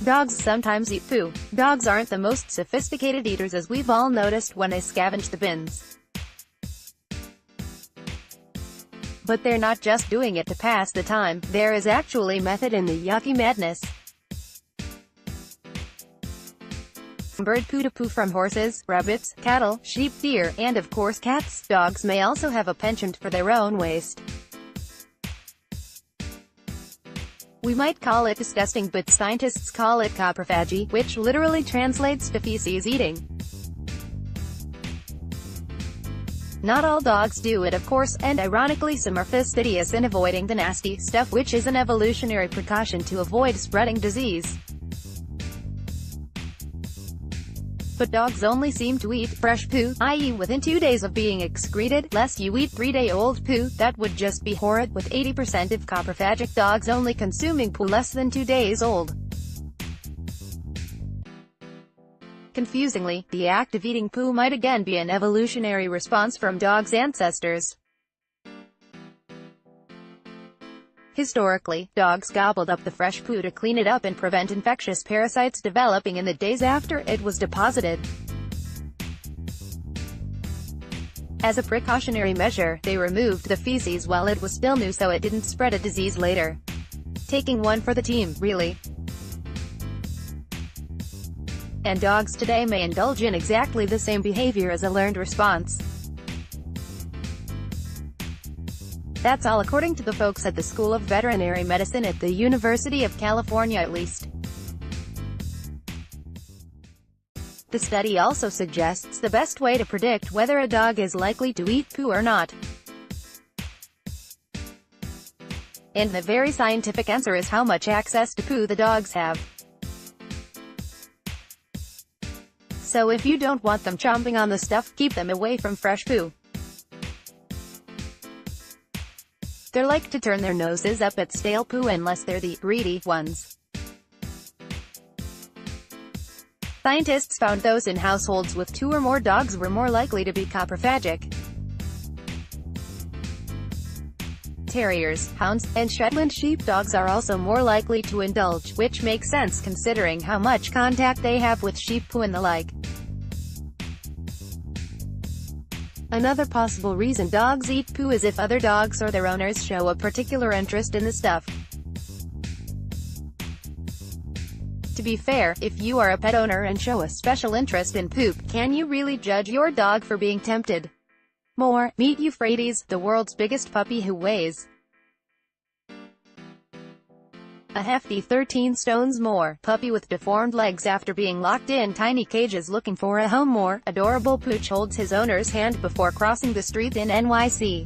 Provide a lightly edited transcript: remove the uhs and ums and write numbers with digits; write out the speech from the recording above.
Dogs sometimes eat poo. Dogs aren't the most sophisticated eaters, as we've all noticed when they scavenge the bins. But they're not just doing it to pass the time. There is actually method in the yucky madness. Bird poo to poo from horses, rabbits, cattle, sheep, deer, and of course cats. Dogs may also have a penchant for their own waste. We might call it disgusting, but scientists call it coprophagy, which literally translates to feces eating. Not all dogs do it, of course, and ironically some are fastidious in avoiding the nasty stuff, which is an evolutionary precaution to avoid spreading disease. But dogs only seem to eat fresh poo, i.e. within 2 days of being excreted, lest you eat 3-day-old poo. That would just be horrid, with 80% of coprophagic dogs only consuming poo less than 2 days old. Confusingly, the act of eating poo might again be an evolutionary response from dogs' ancestors. Historically, dogs gobbled up the fresh poo to clean it up and prevent infectious parasites developing in the days after it was deposited. As a precautionary measure, they removed the feces while it was still new so it didn't spread a disease later. Taking one for the team, really. And dogs today may indulge in exactly the same behavior as a learned response. That's all according to the folks at the School of Veterinary Medicine at the University of California, at least. The study also suggests the best way to predict whether a dog is likely to eat poo or not. And the very scientific answer is how much access to poo the dogs have. So if you don't want them chomping on the stuff, keep them away from fresh poo. They like to turn their noses up at stale poo unless they're the greedy ones. Scientists found those in households with 2 or more dogs were more likely to be coprophagic. Terriers, hounds, and Shetland sheepdogs are also more likely to indulge, which makes sense considering how much contact they have with sheep poo and the like. Another possible reason dogs eat poo is if other dogs or their owners show a particular interest in the stuff. To be fair, if you are a pet owner and show a special interest in poop, can you really judge your dog for being tempted? Meet Euphrates, the world's biggest puppy, who weighs a hefty 13 stones more. Puppy with deformed legs after being locked in tiny cages looking for a home. Adorable pooch holds his owner's hand before crossing the street in NYC.